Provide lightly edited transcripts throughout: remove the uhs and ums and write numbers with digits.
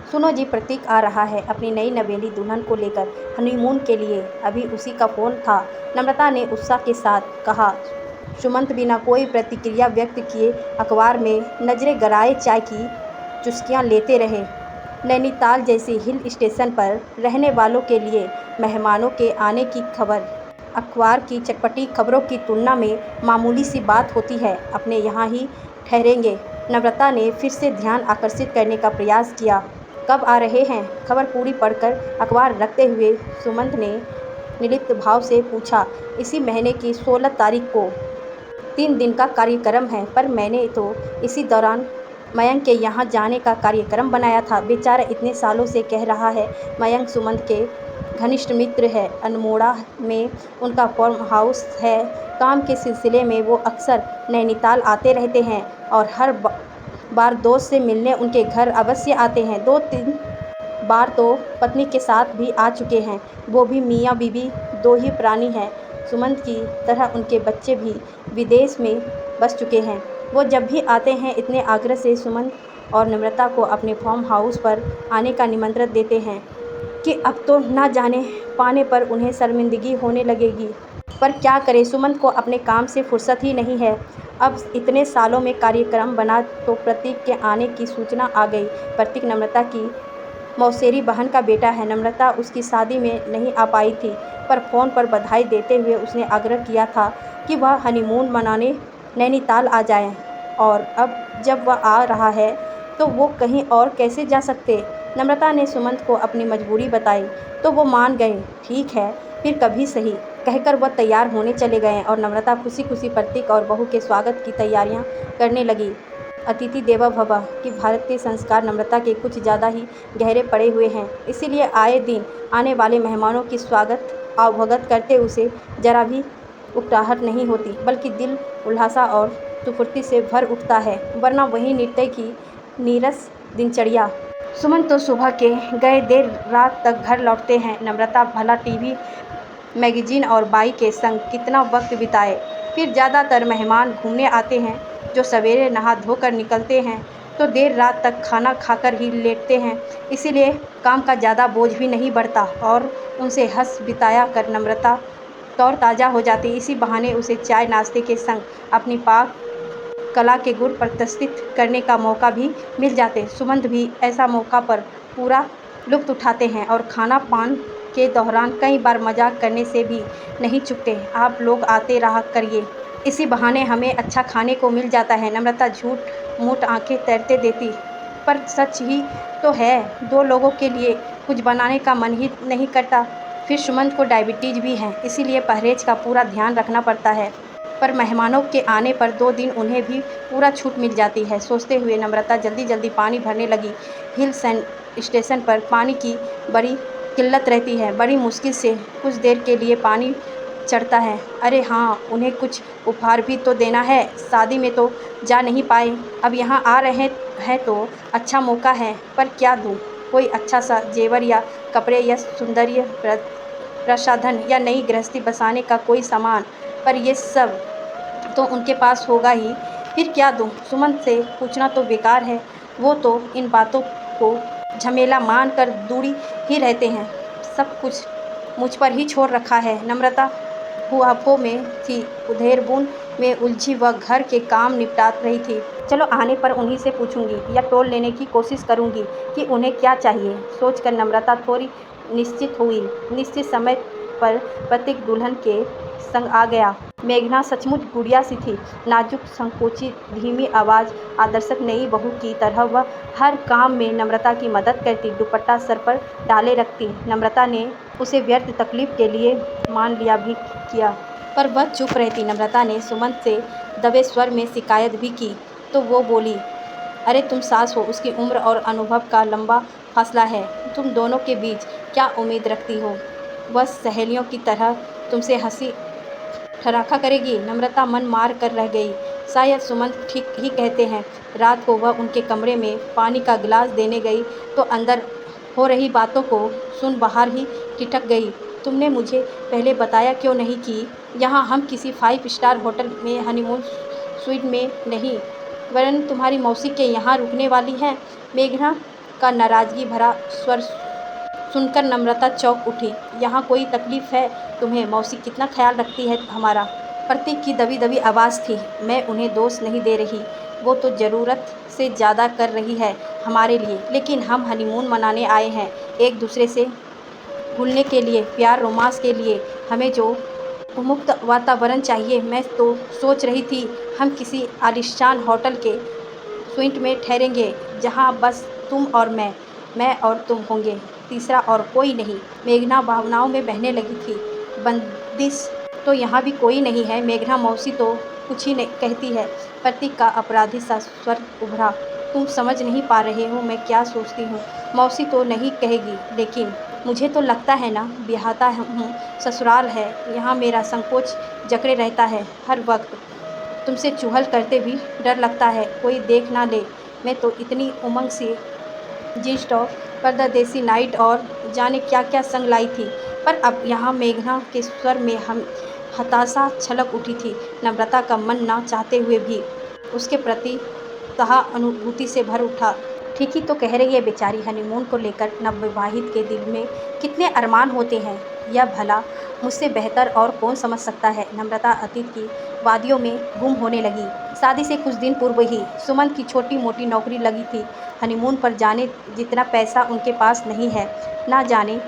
सुनो जी, प्रतीक आ रहा है अपनी नई नवेली दुल्हन को लेकर हनीमून के लिए। अभी उसी का फ़ोन था, नम्रता ने उत्साह के साथ कहा। सुमंत बिना कोई प्रतिक्रिया व्यक्त किए अखबार में नज़रें गड़ाए चाय की चुस्कियां लेते रहे। नैनीताल जैसे हिल स्टेशन पर रहने वालों के लिए मेहमानों के आने की खबर अखबार की चटपटी खबरों की तुलना में मामूली सी बात होती है। अपने यहाँ ही ठहरेंगे, नम्रता ने फिर से ध्यान आकर्षित करने का प्रयास किया। कब आ रहे हैं? खबर पूरी पढ़कर अखबार रखते हुए सुमंत ने निर्लिप्त भाव से पूछा। इसी महीने की 16 तारीख को 3 दिन का कार्यक्रम है, पर मैंने तो इसी दौरान मयंक के यहाँ जाने का कार्यक्रम बनाया था। बेचारा इतने सालों से कह रहा है। मयंक सुमंत के घनिष्ठ मित्र है। अल्मोड़ा में उनका फार्म हाउस है। काम के सिलसिले में वो अक्सर नैनीताल आते रहते हैं और हर बार दोस्त से मिलने उनके घर अवश्य आते हैं। 2-3 बार तो पत्नी के साथ भी आ चुके हैं। वो भी मियाँ बीवी दो ही प्राणी हैं। सुमंत की तरह उनके बच्चे भी विदेश में बस चुके हैं। वो जब भी आते हैं इतने आग्रह से सुमंत और नम्रता को अपने फार्म हाउस पर आने का निमंत्रण देते हैं कि अब तो ना जाने पाने पर उन्हें शर्मिंदगी होने लगेगी। पर क्या करें, सुमंत को अपने काम से फुर्सत ही नहीं है। अब इतने सालों में कार्यक्रम बना तो प्रतीक के आने की सूचना आ गई। प्रतीक नम्रता की मौसेरी बहन का बेटा है। नम्रता उसकी शादी में नहीं आ पाई थी, पर फ़ोन पर बधाई देते हुए उसने आग्रह किया था कि वह हनीमून मनाने नैनीताल आ जाए। और अब जब वह आ रहा है तो वो कहीं और कैसे जा सकते। नम्रता ने सुमंत को अपनी मजबूरी बताई तो वो मान गए। ठीक है, फिर कभी सही, कहकर वह तैयार होने चले गए और नम्रता खुशी खुशी प्रतीक और बहू के स्वागत की तैयारियां करने लगी। अतिथि देवो भव की भारतीय संस्कार नम्रता के कुछ ज़्यादा ही गहरे पड़े हुए हैं। इसीलिए आए दिन आने वाले मेहमानों की स्वागत आवभगत करते उसे जरा भी उकताहट नहीं होती, बल्कि दिल उल्लासा और स्फूर्ति से भर उठता है। वरना वही नित्य की नीरस दिनचर्या। सुमन तो सुबह के गए देर रात तक घर लौटते हैं। नम्रता भला टीवी मैगजीन और बाई के संग कितना वक्त बिताए। फिर ज़्यादातर मेहमान घूमने आते हैं जो सवेरे नहा धोकर निकलते हैं तो देर रात तक खाना खाकर ही लेटते हैं। इसीलिए काम का ज़्यादा बोझ भी नहीं बढ़ता और उनसे हंस बिताया कर नम्रता तौर ताज़ा हो जाती। इसी बहाने उसे चाय नाश्ते के संग अपनी पाक कला के गुण प्रदर्शित करने का मौका भी मिल जाते। सुमंत भी ऐसा मौका पर पूरा लुत्फ़ उठाते हैं और खाना पान के दौरान कई बार मजाक करने से भी नहीं चूकते। आप लोग आते रहा करिए, इसी बहाने हमें अच्छा खाने को मिल जाता है। नम्रता झूठ मूठ आंखें तैरते देती, पर सच ही तो है। 2 लोगों के लिए कुछ बनाने का मन ही नहीं करता। फिर सुमंत को डायबिटीज़ भी है, इसीलिए परहेज का पूरा ध्यान रखना पड़ता है। पर मेहमानों के आने पर 2 दिन उन्हें भी पूरा छूट मिल जाती है। सोचते हुए नम्रता जल्दी जल्दी पानी भरने लगी। हिल स्टेशन पर पानी की बड़ी किल्लत रहती है। बड़ी मुश्किल से कुछ देर के लिए पानी चढ़ता है। अरे हाँ, उन्हें कुछ उपहार भी तो देना है। शादी में तो जा नहीं पाए, अब यहाँ आ रहे हैं तो अच्छा मौका है। पर क्या दूँ? कोई अच्छा सा जेवर या कपड़े या सौंदर्य प्रसाधन या नई गृहस्थी बसाने का कोई सामान, पर ये सब तो उनके पास होगा ही। फिर क्या दूँ? सुमंत से पूछना तो बेकार है। वो तो इन बातों को झमेला मान कर दूरी ही रहते हैं। सब कुछ मुझ पर ही छोड़ रखा है। नम्रता हुआफों में थी, उधेड़बुन में उलझी वह घर के काम निपटा रही थी। चलो, आने पर उन्हीं से पूछूंगी या टोल लेने की कोशिश करूंगी कि उन्हें क्या चाहिए। सोचकर नम्रता थोड़ी निश्चित हुई। निश्चित समय पर प्रतीक दुल्हन के संग आ गया। मेघना सचमुच गुड़िया सी थी। नाजुक, संकोचित, धीमी आवाज़, आदर्शक नई बहू की तरह वह हर काम में नम्रता की मदद करती, दुपट्टा सर पर डाले रखती। नम्रता ने उसे व्यर्थ तकलीफ के लिए मान लिया भी किया, पर वह चुप रहती। नम्रता ने सुमंत से दबे स्वर में शिकायत भी की तो वो बोली, अरे तुम सास हो, उसकी उम्र और अनुभव का लंबा फासला है। तुम दोनों के बीच क्या उम्मीद रखती हो? वह सहेलियों की तरह तुमसे हंसी ठराका करेगी? नम्रता मन मार कर रह गई। शायद सुमंत ठीक ही कहते हैं। रात को वह उनके कमरे में पानी का गिलास देने गई तो अंदर हो रही बातों को सुन बाहर ही ठिठक गई। तुमने मुझे पहले बताया क्यों नहीं कि यहाँ हम किसी 5 स्टार होटल में हनीमून स्वीट में नहीं, वरन तुम्हारी मौसी के यहाँ रुकने वाली हैं? मेघना का नाराज़गी भरा स्वर सुनकर नम्रता चौंक उठी। यहाँ कोई तकलीफ़ है तुम्हें? मौसी कितना ख्याल रखती है हमारा। प्रतीक की दबी दबी आवाज़ थी। मैं उन्हें दोष नहीं दे रही, वो तो ज़रूरत से ज़्यादा कर रही है हमारे लिए, लेकिन हम हनीमून मनाने आए हैं, एक दूसरे से घुलने के लिए, प्यार रोमांस के लिए। हमें जो उन्मुक्त वातावरण चाहिए। मैं तो सोच रही थी हम किसी आलीशान होटल के स्वीट में ठहरेंगे, जहाँ बस तुम और मैं और तुम होंगे, तीसरा और कोई नहीं। मेघना भावनाओं में बहने लगी थी। बंदिश तो यहाँ भी कोई नहीं है। मेघना मौसी तो कुछ ही नहीं कहती है। प्रतीक का अपराधी सा स्वर उभरा। तुम समझ नहीं पा रहे हो मैं क्या सोचती हूँ। मौसी तो नहीं कहेगी, लेकिन मुझे तो लगता है ना, ब्याहता हूँ, ससुराल है, यहाँ मेरा संकोच जकड़े रहता है हर वक्त। तुमसे चुहल करते भी डर लगता है कोई देख ना ले। मैं तो इतनी उमंग से जींस टॉप, परदेसी नाइट और जाने क्या क्या संग लाई थी, पर अब यहाँ मेघना के स्वर में हम हताशा छलक उठी थी। नम्रता का मन ना चाहते हुए भी उसके प्रति सहानुभूति से भर उठा। ठीक ही तो कह रही है बेचारी, हनीमून को लेकर नवविवाहित के दिल में कितने अरमान होते हैं, यह भला मुझसे बेहतर और कौन समझ सकता है। नम्रता अतीत की वादियों में गुम होने लगी। शादी से कुछ दिन पूर्व ही सुमन की छोटी मोटी नौकरी लगी थी। हनीमून पर जाने जितना पैसा उनके पास नहीं है। ना जाने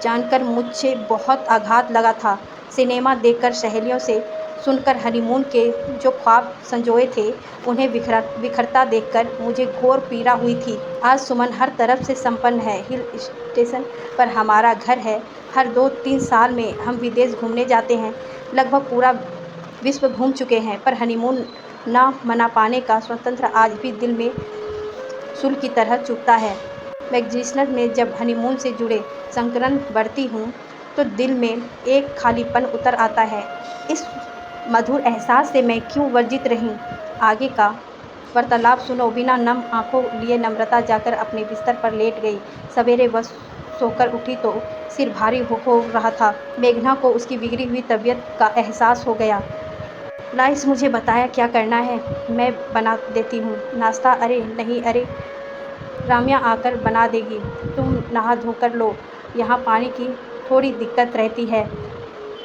जानकर मुझे बहुत आघात लगा था। सिनेमा देखकर, सहेलियों से सुनकर, हनीमून के जो ख्वाब संजोए थे उन्हें बिखरता देखकर मुझे घोर पीड़ा हुई थी। आज सुमन हर तरफ से संपन्न है। हिल स्टेशन पर हमारा घर है। हर 2-3 साल में हम विदेश घूमने जाते हैं। लगभग पूरा विश्व घूम चुके हैं, पर हनीमून न मना पाने का स्वतंत्र आज भी दिल में सूल की तरह चुभता है। मैगजीन्स में जब हनीमून से जुड़े संस्करण पढ़ती हूँ तो दिल में एक खालीपन उतर आता है। इस मधुर एहसास से मैं क्यों वर्जित रही। आगे का वार्तालाप सुनो। बिना नम आंखों लिए नम्रता जाकर अपने बिस्तर पर लेट गई। सवेरे वह सोकर उठी तो सिर भारी हो रहा था। मेघना को उसकी बिगड़ी हुई तबीयत का एहसास हो गया। लाइस मुझे बताया क्या करना है, मैं बना देती हूँ नाश्ता। अरे नहीं, अरे राम्या आकर बना देगी, तुम नहा धोकर लो। यहाँ पानी की थोड़ी दिक्कत रहती है,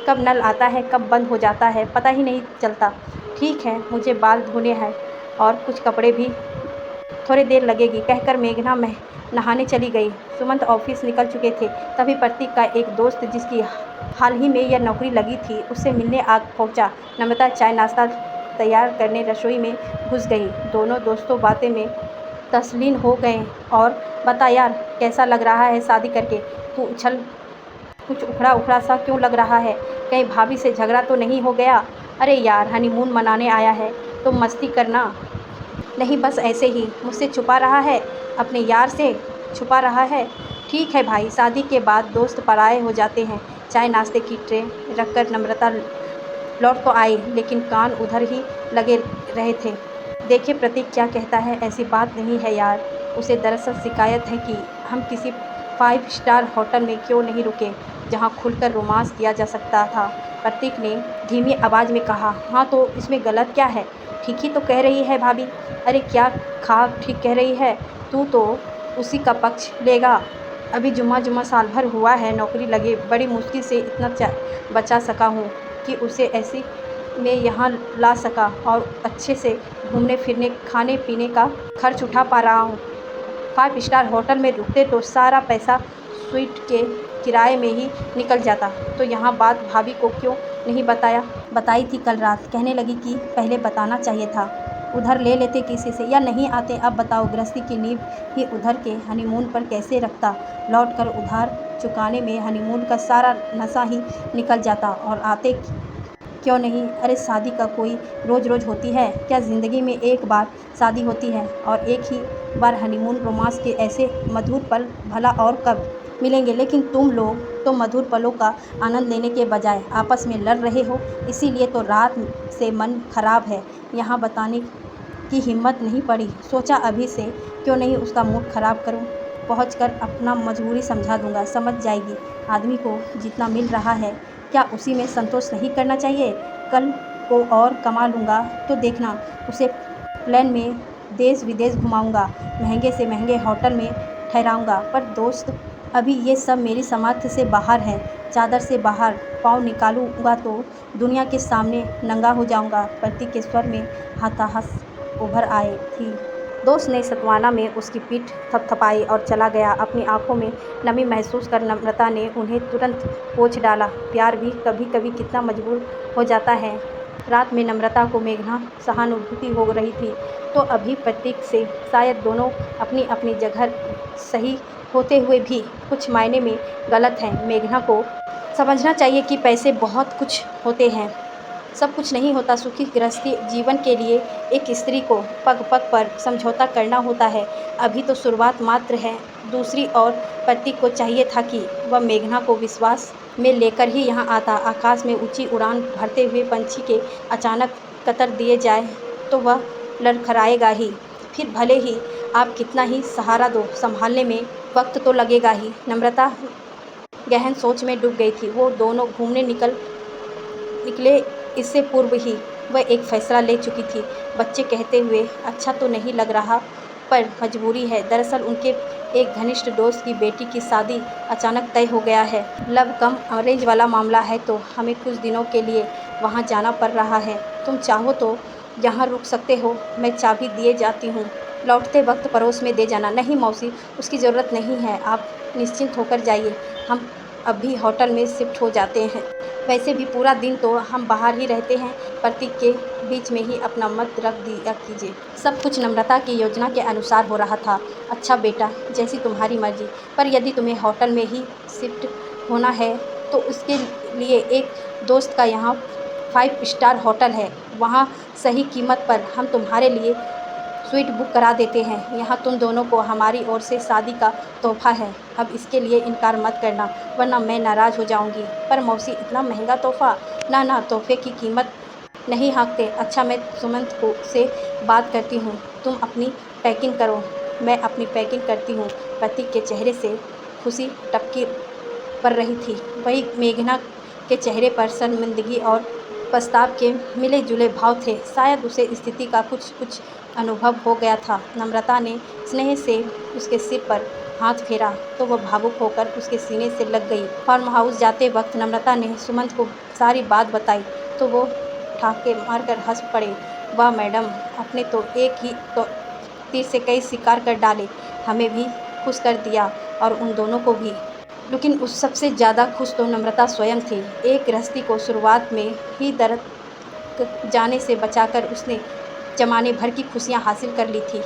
कब नल आता है कब बंद हो जाता है पता ही नहीं चलता। ठीक है, मुझे बाल धोने हैं और कुछ कपड़े भी, थोड़ी देर लगेगी, कहकर मेघना नहाने चली गई। सुमंत ऑफिस निकल चुके थे। तभी प्रतीक का एक दोस्त, जिसकी हाल ही में यह नौकरी लगी थी, उससे मिलने आ पहुँचा। नम्रता चाय नाश्ता तैयार करने रसोई में घुस गई। दोनों दोस्तों बातें में तल्लीन हो गए। और बता यार, कैसा लग रहा है शादी करके? तू कुछ उखड़ा उखड़ा सा क्यों लग रहा है? कहीं भाभी से झगड़ा तो नहीं हो गया? अरे यार, हनीमून मनाने आया है तो मस्ती करना नहीं, बस ऐसे ही। मुझसे छुपा रहा है, अपने यार से छुपा रहा है। ठीक है भाई, शादी के बाद दोस्त पराये हो जाते हैं। चाय नाश्ते की ट्रे रखकर नम्रता लौट तो आई, लेकिन कान उधर ही लगे रहे थे। देखिए प्रतीक क्या कहता है। ऐसी बात नहीं है यार, उसे दरअसल शिकायत है कि हम किसी 5 स्टार होटल में क्यों नहीं रुके, जहाँ खुलकर रोमांस किया जा सकता था। प्रतीक ने धीमी आवाज़ में कहा। हाँ तो इसमें गलत क्या है? ठीक ही तो कह रही है भाभी। अरे क्या खा ठीक कह रही है, तू तो उसी का पक्ष लेगा। अभी जुम्मा साल भर हुआ है नौकरी लगे, बड़ी मुश्किल से इतना बचा सका हूँ कि उसे ऐसी में यहाँ ला सका और अच्छे से घूमने फिरने, खाने पीने का खर्च उठा पा रहा हूँ। 5 स्टार होटल में रुकते तो सारा पैसा स्वीट के किराए में ही निकल जाता। तो यहाँ बात भाभी को क्यों नहीं बताया? बताई थी कल रात, कहने लगी कि पहले बताना चाहिए था। उधर ले लेते किसी से, या नहीं आते? अब बताओ, गृहस्थी की नींव ही उधर के हनीमून पर कैसे रखता। लौटकर उधार चुकाने में हनीमून का सारा नशा ही निकल जाता। और आते क्यों नहीं? अरे शादी का कोई रोज़ रोज़ होती है क्या? ज़िंदगी में एक बार शादी होती है, और एक ही बार हनीमून। रोमांस के ऐसे मधुर पल भला और कब मिलेंगे? लेकिन तुम लोग तो मधुर पलों का आनंद लेने के बजाय आपस में लड़ रहे हो। इसीलिए तो रात से मन खराब है। यहाँ बताने की हिम्मत नहीं पड़ी। सोचा अभी से क्यों नहीं उसका मूड खराब करूँ। पहुँचकर अपना मजबूरी समझा दूँगा, समझ जाएगी। आदमी को जितना मिल रहा है, क्या उसी में संतोष नहीं करना चाहिए? कल को और कमा लूँगा तो देखना, उसे प्लेन में देश विदेश घुमाऊँगा, महंगे से महंगे होटल में ठहराऊँगा, पर दोस्त अभी ये सब मेरी सामर्थ्य से बाहर है। चादर से बाहर पाँव निकालूँगा तो दुनिया के सामने नंगा हो जाऊँगा। प्रतीक के स्वर में हताहस उभर आई थी। दोस्त ने सत्वाना में उसकी पीठ थपथपाई और चला गया। अपनी आंखों में नमी महसूस कर नम्रता ने उन्हें तुरंत पोंछ डाला। प्यार भी कभी कभी कितना मजबूर हो जाता है। रात में नम्रता को मेघना सहानुभूति हो रही थी तो अभी प्रतीक से शायद दोनों अपनी अपनी जगह सही होते हुए भी कुछ मायने में गलत हैं। मेघना को समझना चाहिए कि पैसे बहुत कुछ होते हैं, सब कुछ नहीं होता। सुखी गृहस्थी जीवन के लिए एक स्त्री को पग पग पर समझौता करना होता है। अभी तो शुरुआत मात्र है। दूसरी ओर प्रतीक को चाहिए था कि वह मेघना को विश्वास में लेकर ही यहाँ आता। आकाश में ऊंची उड़ान भरते हुए पंछी के अचानक कतर दिए जाए तो वह लड़खड़ाएगा ही। फिर भले ही आप कितना ही सहारा दो, संभालने में वक्त तो लगेगा ही। नम्रता गहन सोच में डूब गई थी। वो दोनों घूमने निकले इससे पूर्व ही वह एक फैसला ले चुकी थी। बच्चे कहते हुए अच्छा तो नहीं लग रहा, पर मजबूरी है। दरअसल उनके एक घनिष्ठ दोस्त की बेटी की शादी अचानक तय हो गया है। लव कम अरेंज वाला मामला है तो हमें कुछ दिनों के लिए वहाँ जाना पड़ रहा है। तुम चाहो तो यहाँ रुक सकते हो, मैं चाबी दिए जाती हूँ, लौटते वक्त पड़ोस में दे जाना। नहीं मौसी, उसकी ज़रूरत नहीं है, आप निश्चिंत होकर जाइए, हम अभी होटल में शिफ्ट हो जाते हैं। वैसे भी पूरा दिन तो हम बाहर ही रहते हैं। प्रतीक के बीच में ही अपना मत रख दिया कीजिए। सब कुछ नम्रता की योजना के अनुसार हो रहा था। अच्छा बेटा, जैसी तुम्हारी मर्जी, पर यदि तुम्हें होटल में ही शिफ्ट होना है तो उसके लिए एक दोस्त का यहाँ 5 स्टार होटल है, वहाँ सही कीमत पर हम तुम्हारे लिए स्वीट बुक करा देते हैं। यहाँ तुम दोनों को हमारी ओर से शादी का तोहफा है। अब इसके लिए इनकार मत करना, वरना मैं नाराज़ हो जाऊँगी। पर मौसी, इतना महंगा तोहफा? ना ना, तोहफे की कीमत नहीं हाँकते। अच्छा, मैं सुमंत को से बात करती हूँ, तुम अपनी पैकिंग करो, मैं अपनी पैकिंग करती हूँ। प्रतीक के चेहरे से खुशी टपकी पड़ रही थी, वही मेघना के चेहरे पर शर्मिंदगी और पछताव के मिले जुले भाव थे। शायद उसे स्थिति का कुछ अनुभव हो गया था। नम्रता ने स्नेह से उसके सिर पर हाथ फेरा तो वह भावुक होकर उसके सीने से लग गई। फार्म हाउस जाते वक्त नम्रता ने सुमंत को सारी बात बताई तो वो ठाके मारकर हंस पड़े। वाह मैडम, आपने तो एक ही तो तीर से कई शिकार कर डाले, हमें भी खुश कर दिया और उन दोनों को भी। लेकिन उस सबसे ज़्यादा खुश तो नम्रता स्वयं थी। एक गृहस्थी को शुरुआत में ही दर्द जाने से बचाकर उसने ज़माने भर की खुशियाँ हासिल कर ली थी।